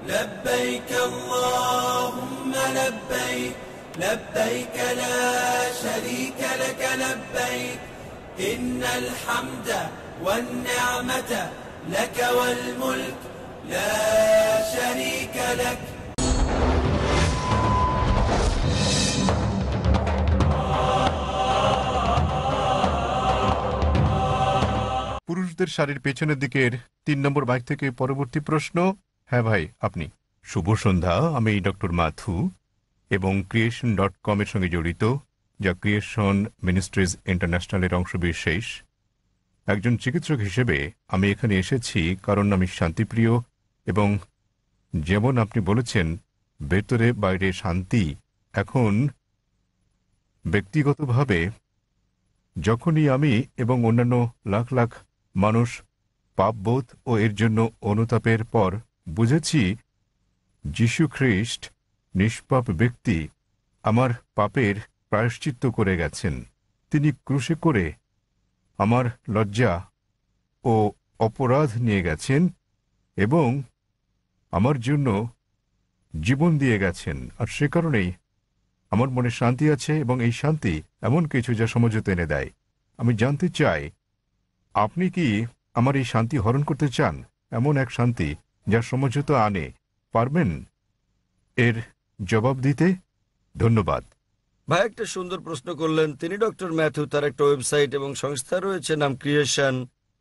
لبيك اللهم لبيك لبيك لا شريك لك لبيك إن الحمد والنعمة لك والملك لا شريك لك পুরুষদের শাড়ির পেছনের দিকের ৩ নম্বর বাইক থেকে পরবর্তী প্রশ্ন। হ্যাঁ ভাই, আপনি। শুভ সন্ধ্যা, আমি ডক্টর মাথু এবং creation.com এর সঙ্গে জড়িত, যা ক্রিয়েশন মিনিস্ট্রিজ ইন্টারন্যাশনালের অংশবিশেষ। একজন চিকিৎসক হিসেবে আমি এখানে এসেছি কারণ আমি শান্তিপ্রিয় এবং যেমন আপনি বলেছেন ভেতরে বাইরে শান্তি। এখন ব্যক্তিগতভাবে যখনই আমি এবং অন্যান্য লাখ লাখ মানুষ পাপবোধ ও এর জন্য অনুতাপের পর বুঝেছি যীশু খ্রিস্ট নিষ্পাপ ব্যক্তি আমার পাপের প্রায়শ্চিত্ত করে গেছেন। তিনি ক্রুশে করে আমার লজ্জা ও অপরাধ নিয়ে গেছেন এবং আমার জন্য জীবন দিয়ে গেছেন। আর সে কারণেই আমার মনে শান্তি আছে এবং এই শান্তি এমন কিছু যা সমঝোতা এনে দেয়। আমি জানতে চাই, আপনি কি আমার এই শান্তি হরণ করতে চান? এমন এক শান্তি যা সমঝোতা আনে, পারবেন এর জবাব দিতে? ধন্যবাদ। ভাই একটা সুন্দর প্রশ্ন করলেন। তিনি ডক্টর ম্যাথু, তার একটা ওয়েবসাইট এবং সংস্থা রয়েছে নাম ক্রিয়েশন।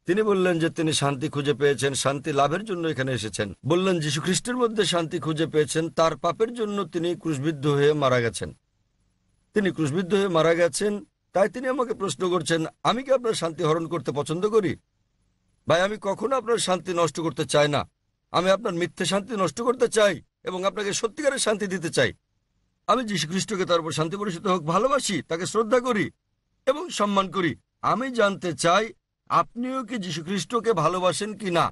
তিনি বললেন যে তিনি শান্তি খুঁজে পেয়েছেন, শান্তি লাভের জন্য এখানে এসেছেন। বললেন যীশু খ্রিস্টের মধ্যে শান্তি খুঁজে পেয়েছেন, তার পাপের জন্য তিনি ক্রুশবিদ্ধ হয়ে মারা গেছেন। তিনি ক্রুশবিদ্ধ হয়ে মারা গেছেন, তাই তিনি আমাকে প্রশ্ন করছেন আমি কি আপনার শান্তি হরণ করতে পছন্দ করি? ভাই আমি কখনো আপনার শান্তি নষ্ট করতে চাই না। আমি আপনার মিথ্যে শান্তি নষ্ট করতে চাই এবং আপনাকে সত্যিকারের শান্তি দিতে চাই। আমি যীশু খ্রিস্টকে তার উপর শান্তি বর্ষিত হোক ভালোবাসি, তাকে শ্রদ্ধা করি এবং সম্মান করি। আমি জানতে চাই আপনিও কি যীশু খ্রিস্টকে ভালোবাসেন কি না।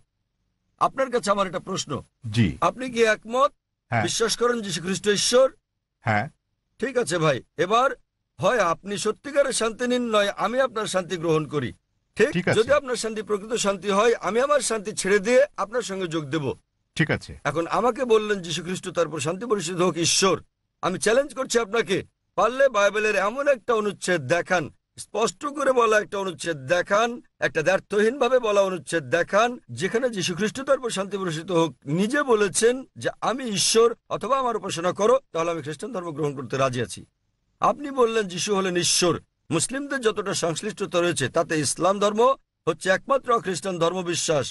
আপনার কাছে আমার একটা প্রশ্ন। জি। আপনি কি একমত? হ্যাঁ। বিশ্বাস করেন যীশু খ্রিস্ট ঈশ্বর? হ্যাঁ। ঠিক আছে ভাই, এবার হয় আপনি সত্যিকারের শান্তি নিন, নয় আমি আপনার শান্তি গ্রহণ করি। ঠিক আছে। যদি আপনার শান্তি প্রকৃত শান্তি হয়, আমি আমার শান্তি ছেড়ে দিয়ে আপনার সঙ্গে যোগ দেব। ঠিক আছে। এখন আমাকে বললেন যীশু খ্রিস্ট তার উপর শান্তি বর্ষিত হোক ঈশ্বর। আমি চ্যালেঞ্জ করছি আপনাকে, পারলে বাইবেলের এমন একটা অনুচ্ছেদ দেখান, স্পষ্ট করে বলা একটা অনুচ্ছেদ দেখান, একটা দ্ব্যর্থহীন ভাবে বলা অনুচ্ছেদ দেখান, যেখানে যীশু খ্রিস্ট তার উপর শান্তি বর্ষিত হোক নিজে বলেছেন যে আমি ঈশ্বর অথবা আমার উপাসনা করো, তাহলে আমি খ্রিস্টান ধর্ম গ্রহণ করতে রাজি আছি। আপনি বললেন যীশু হলেন ঈশ্বর। মুসলিমদের যতটা সংশ্লিষ্টতা রয়েছে তাতে ইসলাম ধর্ম হচ্ছে একমাত্র খ্রিস্টান ধর্ম বিশ্বাস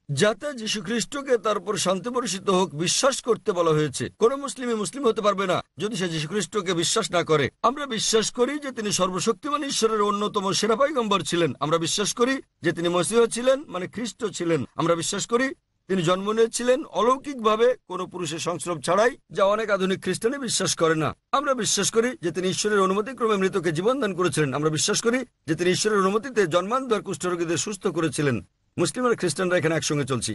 যাতে যীশু খ্রিস্টকে তার উপর শান্তি বর্ষিত হোক বিশ্বাস করতে বলা হয়েছে। কোন মুসলিমই মুসলিম হতে পারবে না যদি সে যীশু খ্রিস্টকে বিশ্বাস না করে। আমরা বিশ্বাস করি যে তিনি সর্বশক্তিমান ঈশ্বরের অন্যতম সেরা পয়গম্বর ছিলেন। আমরা বিশ্বাস করি যে তিনি মসীহ ছিলেন, মানে খ্রিস্ট ছিলেন। আমরা বিশ্বাস করি তিনি জন্ম নিয়েছিলেন অলৌকিকভাবে, কোনো পুরুষের সংস্রব ছাড়াই, যা অনেক আধুনিক খ্রিস্টানে বিশ্বাস করে না। আমরা বিশ্বাস করি যে তিনি ঈশ্বরের অনুমতিক্রমে মৃতকে জীবন দান করেছিলেন। আমরা বিশ্বাস করি যে তিনি ঈশ্বরের অনুমতিতে জন্মান্তর কুষ্ঠরোগীদের সুস্থ করেছিলেন। মুসলিম আর খ্রিস্টানরা এখানে একসঙ্গে চলছি,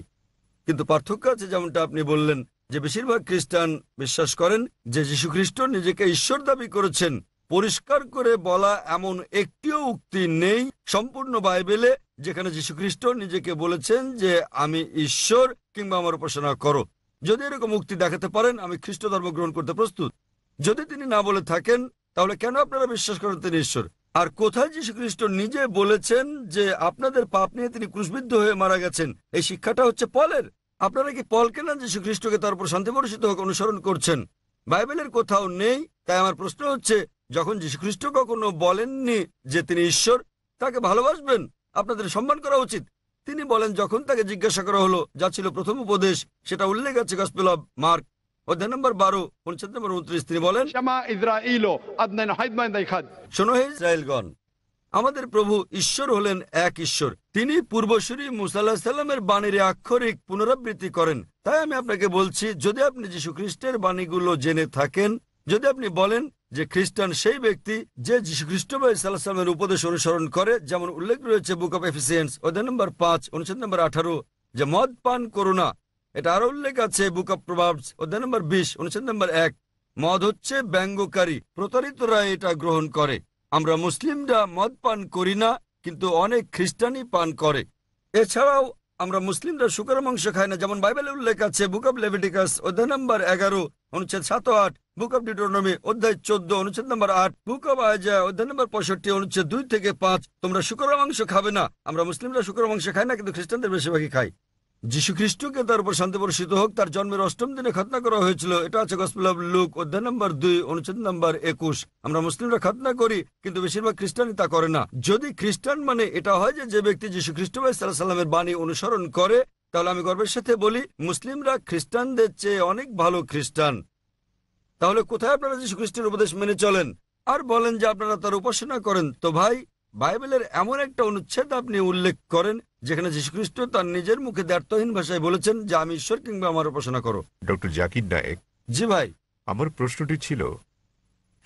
কিন্তু পার্থক্য আছে। যেমনটা আপনি বললেন যে বেশিরভাগ খ্রিস্টান বিশ্বাস করেন যে যীশু খ্রিস্ট নিজেকে ঈশ্বর দাবি করেছেন। পরিষ্কার করে বলা এমন একটিও উক্তি নেই সম্পূর্ণ বাইবেলে যেখানে যীশু খ্রিস্ট নিজেকে বলেছেন যে আমি ঈশ্বর কিংবা আমার উপাসনা করো। যদি এরকম উক্তি দেখাতে পারেন, আমি খ্রিস্ট ধর্ম গ্রহণ করতে প্রস্তুত। যদি তিনি না বলে থাকেন, তাহলে কেন আপনারা বিশ্বাস করেন তিনি ঈশ্বর? আর কোথায় যীশু খ্রিস্ট নিজে বলেছেন যে আপনাদের পাপ নিয়ে তিনি ক্রুশবিদ্ধ হয়ে মারা গেছেন? এই শিক্ষাটা হচ্ছে পলের। আপনারা কি পলকে না যীশু খ্রিস্টকে তার উপর শান্তি বর্ষিত হোক অনুসরণ করছেন? বাইবেলের কোথাও নেই। তাই আমার প্রশ্ন হচ্ছে, যখন যীশু খ্রিস্ট কখনো বলেননি যে তিনি ঈশ্বর, তাকে ভালোবাসবেন, আপনাদের সম্মান করা উচিত। তিনি বলেন, যখন তাকে জিজ্ঞাসা করা হলো, যা ছিল প্রথম উপদেশ, সেটা উল্লেখ আছে গসপেল অব মার্ক অধ্যায় নম্বর 12 অনুচ্ছেদ নম্বর 29। তিনি বলেন, শোনো হে ইসরায়েলগণ, আমাদের প্রভু ঈশ্বর হলেন এক ঈশ্বর। তিনি পূর্বসূরি মুসা আলাইহিস সালামের বাণীর আক্ষরিক পুনরাবৃত্তি করেন। তাই আমি আপনাকে বলছি, যদি আপনি যীশু খ্রিস্টের বাণীগুলো জেনে থাকেন, যদি আপনি বলেন যে খ্রিস্টান সেই ব্যক্তি যে যীশু খ্রিস্ট বা ঈসা আলাইহিস সালামের উপদেশ অনুসরণ করে, যেমন উল্লেখ রয়েছে বুক অফ এফিসিয়েন্স অধ্যায় নম্বর 5 অনুচ্ছেদ নম্বর 18, যে মদ পান করো না। এটা আরো উল্লেখ আছে বুক অফ প্রভাবস অধ্যায় নম্বর 20 অনুচ্ছেদ নম্বর 1। মদ হচ্ছে ব্যঙ্গকারী, প্রতারিতরা এটা গ্রহণ করে। আমরা মুসলিমরা মদ পান করি না, কিন্তু অনেক খ্রিস্টানই পান করে। এছাড়াও আমরা মুসলিমরা শুকরের মাংস খাই না, যেমন বাইবেলে উল্লেখ আছে বুক অব লেভিটিকাস অধ্যায় নম্বর 11 অনুচ্ছেদ 7 ও 8, বুক অব ডিউটোনমি অধ্যায় 14 অনুচ্ছেদ নম্বর 8, বুক অব আইজায়া অধ্যায় নম্বর 65 অনুচ্ছেদ 2 থেকে 5। তোমরা শুকরের মাংস খাবে না। আমরা মুসলিমরা শুকরের মাংস খাই না, কিন্তু খ্রিস্টানদের বেশিরভাগই খাই। যীশু খ্রিস্টকে তার উপর শান্তি বর্ষিত হোক তার জন্মের 8ম দিনে খতনা করা হয়েছিল। এটা আছে গসপেল অব লুক অধ্যায় নম্বর 2 অনুচ্ছেদ নম্বর 21। আমরা মুসলিমরা খতনা করি, কিন্তু বেশিরভাগ খ্রিস্টানই তা করে না। যদি খ্রিস্টান মানে এটা হয় যে ব্যক্তি যীশু খ্রিস্ট সাল্লাল্লাহু সাল্লামের বাণী অনুসরণ করে, তাহলে আমি গর্বের সাথে বলি মুসলিমরা খ্রিস্টানদের চেয়ে অনেক ভালো খ্রিস্টান। তাহলে কোথায় আপনারা যীশু খ্রিস্টের উপদেশ মেনে চলেন আর বলেন যে আপনারা তার উপাসনা করেন? তো ভাই, বাইবেলের এমন একটা অনুচ্ছেদ আপনি উল্লেখ করেন যেখানে যীশুখ্রিস্ট তার নিজের মুখে দ্ব্যর্থহীন ভাষায় বলেছেন যে আমি ঈশ্বর কিংবা আমার উপাসনা করো। ডক্টর জাকির নায়েক, জি ভাই। আমার প্রশ্নটি ছিল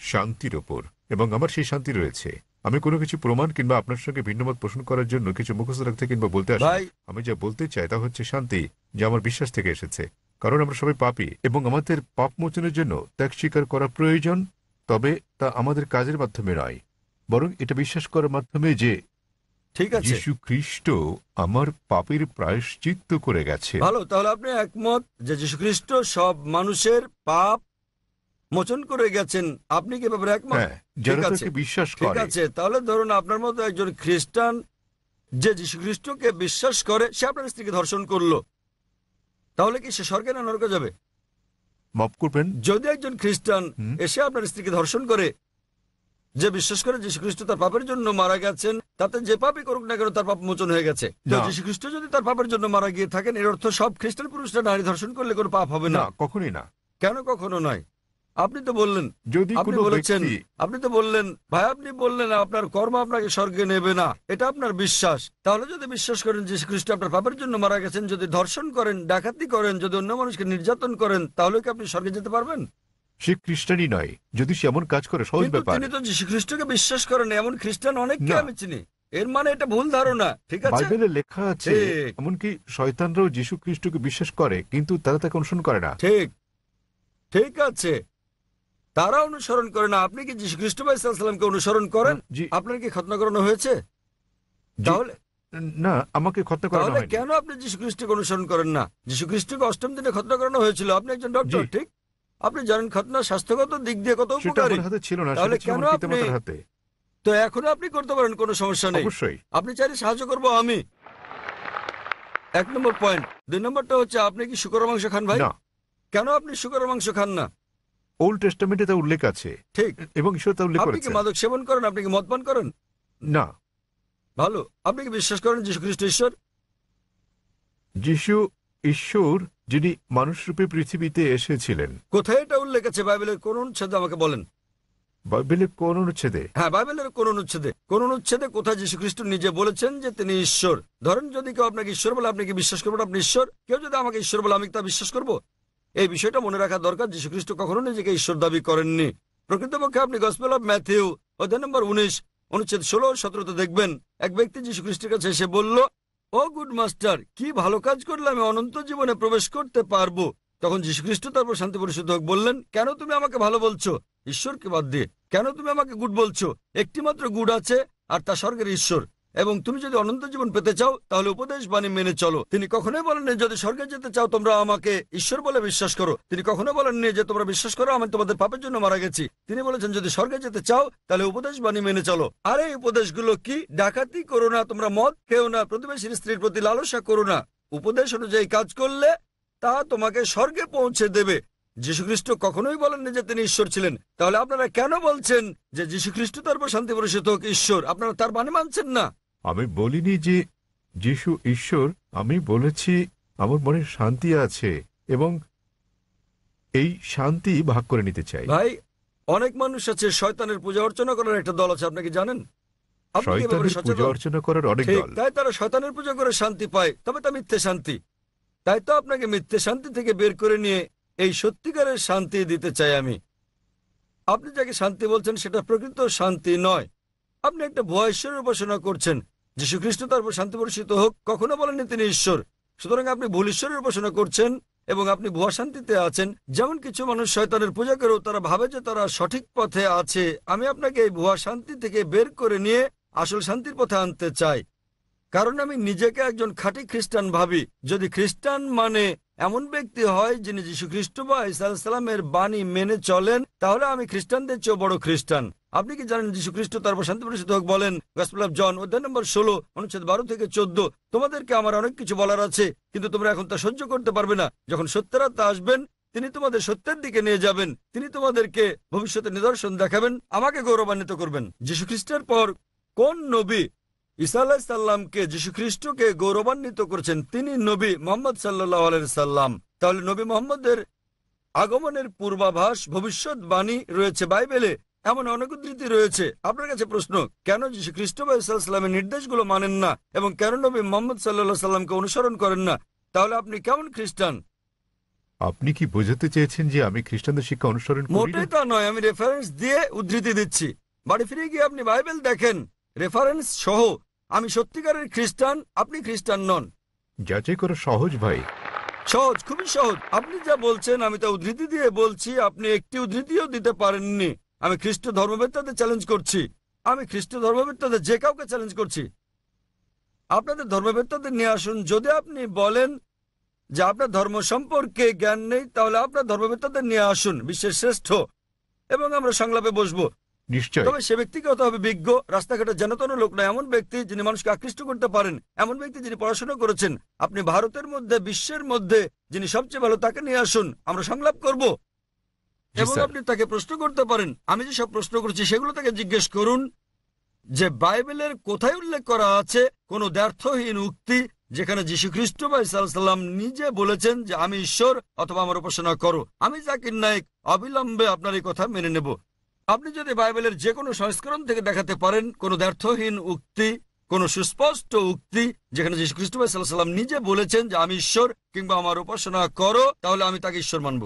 শান্তির ওপর, এবং আমার সেই শান্তি রয়েছে। আমি কোনো কিছু প্রমাণ কিংবা আপনার সঙ্গে ভিন্নমত পোষণ করার জন্য কিছু মুখস্থ রাখতে কিংবা বলতে আসি। আমি যা বলতে চাই তা হচ্ছে শান্তি, যা আমার বিশ্বাস থেকে এসেছে। কারণ আমরা সবাই পাপী এবং আমাদের পাপ মোচনের জন্য ত্যাগ স্বীকার করা প্রয়োজন। তবে তা আমাদের কাজের মাধ্যমে নয়, বরং এটা বিশ্বাস করার মাধ্যমে যে ঠিক আছে, যীশু খ্রিস্ট আমার পাপের প্রায়শ্চিত্ত করে গেছে। ভালো, তাহলে আপনি একমত যে যীশু খ্রিস্ট সব মানুষের পাপ মোচন করে গেছেন। আপনি কি ব্যাপারে একমত? যারা তাকে বিশ্বাস করে। ঠিক আছে, তাহলে ধরুন আপনার মতো একজন খ্রিস্টান যে যীশু খ্রিস্টকে বিশ্বাস করে, সে আপনার স্ত্রীকে ধর্ষণ করলো, তাহলে কি সে স্বর্গে না নরকে যাবে? মাফ করবেন, যদি একজন খ্রিস্টান এসে আপনার স্ত্রীকে ধর্ষণ করে, যে বিশ্বাস করে যীশু খ্রিস্ট তার পাপের জন্য মারা গেছেন, তাতে যে পাপই করুক না কেন তার পাপ মোচন হয়ে গেছে। তো যীশু খ্রিস্ট যদি তার পাপের জন্য মারা গিয়ে থাকেন, এর অর্থ সব খ্রিস্টান পুরুষরা নারী ধর্ষণ করলে কোনো পাপ হবে না? কখনোই না। কেন কখনো নয়? আপনি তো বললেন, যদি আপনি বললেন ভাই, আপনি বললেন আপনার কর্ম আপনাকে স্বর্গে নেবে না, এটা আপনার বিশ্বাস। তাহলে যদি বিশ্বাস করেন যীশু খ্রিস্ট আপনার পাপের জন্য মারা গেছেন, যদি ধর্ষণ করেন, ডাকাতি করেন, যদি অন্য মানুষকে নির্যাতন করেন, তাহলে কি আপনি স্বর্গে যেতে পারবেন? সে খ্রিস্টানই নয় যদি সে এমন কাজ করে, সহজ ব্যাপার। তিনি তো যীশু খ্রিস্টকে বিশ্বাস করেন, এমন খ্রিস্টান অনেককে আমি চিনি। এর মানে এটা ভুল ধারণা। ঠিক আছে, বাইবেলে লেখা আছে এমনকি শয়তানরাও যীশু খ্রিস্টকে বিশ্বাস করে, কিন্তু তারা তাকে অনুসরণ করে না। ঠিক আছে, তারা অনুসরণ করে না। আপনি কি যীশু খ্রিস্ট সাল্লাল্লাহু অনুসরণ করেন? আপনার কি খতনা করানো হয়েছে? তাহলে না, আমাকে খতনা করানো হয়নি। কেন আপনি যীশু খ্রিস্টকে অনুসরণ করেন না? যীশু খ্রিস্টকে 8ম দিনে খতনা করানো হয়েছিল। আপনি একজন ডক্টর, ঠিক? আপনি জানেন খতনা স্বাস্থ্যগত দিক দিয়ে কত উপকারী। তাহলে কেন আপনি? তো এখন আপনি করতে পারেন, কোনো সমস্যা নেই। অবশ্যই আপনি চাইলে সাহায্য করবো আমি। 1 নম্বর পয়েন্ট। 2 নম্বরটা হচ্ছে, আপনি কি শুকরের মাংস খান ভাই? না। কেন আপনি শুকরের মাংস খান না? ওল্ড টেস্টামেন্টে তা উল্লেখ আছে, ঠিক, এবং ঈশ্বর তা উল্লেখ করেছেন। আপনি কি মাদক সেবন করেন? আপনি কি মদ পান করেন? না। ভালো, আপনি কি বিশ্বাস করেন যীশু খ্রিস্ট ঈশ্বর? যীশু ঈশ্বর যিনি মানুষ রূপে পৃথিবীতে এসেছিলেন। কোথায় এটা উল্লেখ আছে? বাইবেলের কোন অনুচ্ছেদে আমাকে বলেন। বাইবেলের কোন অনুচ্ছেদে? হ্যাঁ, বাইবেলের কোন অনুচ্ছেদে? কোন অনুচ্ছেদে কোথায় যীশু খ্রিস্ট নিজে বলেছেন যে তিনি ঈশ্বর? ধরেন যদি কেউ আপনাকে ঈশ্বর বলে, আপনি কি বিশ্বাস করবেন আপনি ঈশ্বর? কেউ যদি আমাকে ঈশ্বর বলে, আমি তা বিশ্বাস করব? এই বিষয়টা মনে রাখা দরকার। যীশু খ্রিস্ট কখনো নিজেকে ঈশ্বর দাবি করেননি। প্রকৃতপক্ষে আপনি গসপেল অব ম্যাথিউ অধ্যায় নম্বর 19 অনুচ্ছেদ 16-17 দেখবেন, এক ব্যক্তি যীশু খ্রিস্টের কাছে এসে বলল, ও গুড মাস্টার, কি ভালো কাজ করলে আমি অনন্ত জীবনে প্রবেশ করতে পারবো? তখন যীশু খ্রিস্ট তারপর শান্তি পরিশুদ্ধ হোক বললেন, কেন তুমি আমাকে ভালো বলছো ঈশ্বরকে বাদ দিয়ে? কেন তুমি আমাকে গুড বলছো? একটি মাত্র গুড আছে, আর তা স্বর্গের ঈশ্বর। এবং তুমি যদি অনন্ত জীবন পেতে চাও, তাহলে উপদেশ বাণী মেনে চলো। তিনি কখনোই বলেননি যদি স্বর্গে যেতে চাও তোমরা আমাকে ঈশ্বর বলে বিশ্বাস করো। তিনি কখনো বলেননি যে তোমরা বিশ্বাস করো আমি তোমাদের পাপের জন্য মারা গেছি। তিনি বলেছেন যদি স্বর্গে যেতে চাও তাহলে উপদেশ বাণী মেনে চলো। আর এই উপদেশগুলো কি? ডাকাতি করো না, তোমরা মদ খেও না, প্রতিবেশীর স্ত্রীর প্রতি লালসা করো না। উপদেশ অনুযায়ী কাজ করলে তা তোমাকে স্বর্গে পৌঁছে দেবে। যীশু খ্রিস্ট কখনোই বলেননি যে তিনি ঈশ্বর ছিলেন। তাহলে আপনারা কেন বলছেন যে যীশু খ্রিস্ট তারপর শান্তি বর্ষিত হোক ঈশ্বর? আপনারা তার বাণী মানছেন না। আমি বলিনি যে যীশু ঈশ্বর, আমি বলেছি আমার মনে শান্তি আছে এবং এই শান্তি ভাগ করে নিতে চাই। ভাই, অনেক মানুষ আছে শয়তানের পূজা অর্চনা করার একটা দল আছে, আপনাকে জানেন? শয়তানের পূজা অর্চনা করার অনেক দল। তাই তারা শয়তানের পূজা করে শান্তি পায়, তবে তা মিথ্যে শান্তি। তাই তো আপনাকে মিথ্যে শান্তি থেকে বের করে নিয়ে এই সত্যিকারের শান্তি দিতে চাই আমি। আপনি যাকে শান্তি বলছেন সেটা প্রকৃত শান্তি নয়। আপনি একটা ভুয়া ঈশ্বরের উপাসনা করছেন। যীশু খ্রিস্ট তার উপর শান্তি বর্ষিত হোক কখনো বলেননি তিনি ঈশ্বর। সুতরাং আপনি ভুল ঈশ্বরের উপাসনা করছেন এবং আপনি ভুয়া শান্তিতে আছেন। যেমন কিছু মানুষ শয়তানের পূজা করেও তারা ভাবে যে তারা সঠিক পথে আছে। আমি আপনাকে এই ভুয়া শান্তি থেকে বের করে নিয়ে আসল শান্তির পথে আনতে চাই। কারণ আমি নিজেকে একজন খাঁটি খ্রিস্টান ভাবি। যদি খ্রিস্টান মানে এমন ব্যক্তি হয় যিনি যীশু খ্রিস্ট বা ঈসা আলাইহিস সালামের বাণী মেনে চলেন, তাহলে আমি খ্রিস্টানদের চেয়ে বড় খ্রিস্টান। আপনি কি জানেন যীশু খ্রিস্ট তারপর শান্তি বর্ষিত হোক বলেন, গসপেল অফ জন অধ্যায় নম্বর 16 অনুচ্ছেদ 12 থেকে 14, তোমাদেরকে আমার অনেক কিছু বলার আছে, কিন্তু তোমরা এখন তা সহ্য করতে পারবে না। যখন সত্যের আত্মা আসবেন, তিনি তোমাদের সত্যের দিকে নিয়ে যাবেন। তিনি তোমাদেরকে ভবিষ্যতের নিদর্শন দেখাবেন, আমাকে গৌরবান্বিত করবেন। যীশু খ্রিস্টের পর কোন নবী ঈসা আলাইহিস সালামকে যীশু খ্রিস্টকে গৌরবান্বিত করেছেন? তিনি নবী মুহাম্মদ সাল্লাল্লাহু আলাইহি সাল্লাম। তাহলে নবী মুহাম্মদের আগমনের পূর্বাভাস, ভবিষ্যৎবাণী রয়েছে বাইবেলে। এমন অনেক উদ্ধৃতি রয়েছে। আপনার কাছে প্রশ্ন, কেন যীশু খ্রিস্ট বা ঈসা আলাইহিস সালামের নির্দেশগুলো মানেন না এবং কেন নবী মুহাম্মদ সাল্লাল্লাহু সাল্লামকে অনুসরণ করেন না? তাহলে আপনি কেমন খ্রিস্টান? আপনি কি বোঝাতে চেয়েছেন যে আমি খ্রিস্টানদের শিক্ষা অনুসরণ করি না? মোটেই তা নয়, আমি রেফারেন্স দিয়ে উদ্ধৃতি দিচ্ছি। বাড়ি ফিরে গিয়ে আপনি বাইবেল দেখেন, রেফারেন্স সহ। আমি সত্যিকারের খ্রিস্টান, আপনি খ্রিস্টান নন। যাচাই করা সহজ ভাই। সহজ, খুবই সহজ। আপনি যা বলছেন আমি তা উদ্ধৃতি দিয়ে বলছি, আপনি একটি উদ্ধৃতিও দিতে পারেননি। আমি খ্রিস্ট ধর্মবেত্তাদের চ্যালেঞ্জ করছি, আমি খ্রিস্ট ধর্মবেত্তাদের যে কাউকে চ্যালেঞ্জ করছি। আপনাদের ধর্মবেত্তাদের নিয়ে আসুন। যদি আপনি বলেন যে আপনার ধর্ম সম্পর্কে জ্ঞান নেই, তাহলে আপনার ধর্মবেত্তাদের নিয়ে আসুন, বিশ্বের শ্রেষ্ঠ, এবং আমরা সংলাপে বসবো। নিশ্চয়। তবে সে ব্যক্তিকে হতে হবে বিজ্ঞ, রাস্তাঘাটে জানাতন লোক নয়। এমন ব্যক্তি যিনি মানুষকে আকৃষ্ট করতে পারেন, এমন ব্যক্তি যিনি পড়াশোনা করেছেন। আপনি ভারতের মধ্যে, বিশ্বের মধ্যে যিনি সবচেয়ে ভালো, তাকে নিয়ে আসুন, আমরা সংলাপ করব। এবং আপনি তাকে প্রশ্ন করতে পারেন। আমি যে সব প্রশ্ন করছি সেগুলো তাকে জিজ্ঞেস করুন যে বাইবেলের কোথায় উল্লেখ করা আছে কোন দ্ব্যর্থহীন উক্তি যেখানে যীশু খ্রিস্ট বা ঈসা আলাইহিস সালাম নিজে বলেছেন যে আমি ঈশ্বর অথবা আমার উপাসনা করো। আমি জাকির নায়েক অবিলম্বে আপনার এই কথা মেনে নেব। আপনি যদি বাইবেলের যে কোনো সংস্করণ থেকে দেখাতে পারেন কোন দ্ব্যর্থহীন উক্তি, কোন সুস্পষ্ট উক্তি যেখানে যীশু খ্রিস্ট বা ঈসা আলাইহিস সালাম নিজে বলেছেন যে আমি ঈশ্বর কিংবা আমার উপাসনা করো, তাহলে আমি তাকে ঈশ্বর মানব।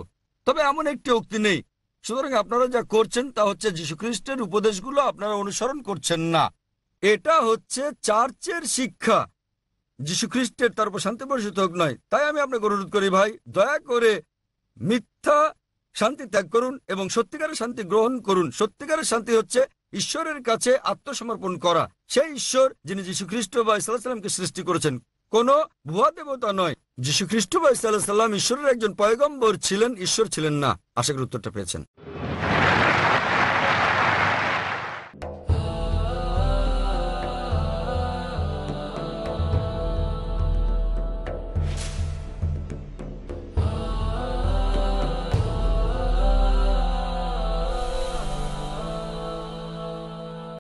তবে এমন একটি উক্তি নেই। সুতরাং আপনারা যা করছেন তা হচ্ছে যীশু খ্রিস্টের উপদেশগুলো আপনারা অনুসরণ করছেন না। এটা হচ্ছে চার্চের শিক্ষা, যীশু খ্রিস্টের তার উপর শান্তি বর্ষিত হোক নয়। তাই আমি আপনাকে অনুরোধ করি ভাই, দয়া করে মিথ্যা শান্তি ত্যাগ করুন এবং সত্যিকারের শান্তি গ্রহণ করুন। সত্যিকারের শান্তি হচ্ছে ঈশ্বরের কাছে আত্মসমর্পণ করা। সেই ঈশ্বর যিনি যীশু খ্রিস্ট বা ঈসা আলাইহিস সালামকে সৃষ্টি করেছেন, কোন ভুয়া দেবতা নয়। যীশু খ্রিস্ট বা ঈসা আলাইহিস সালাম ঈশ্বরের একজন পয়গম্বর ছিলেন, ঈশ্বর ছিলেন না। আশা করি উত্তরটা পেয়েছেন।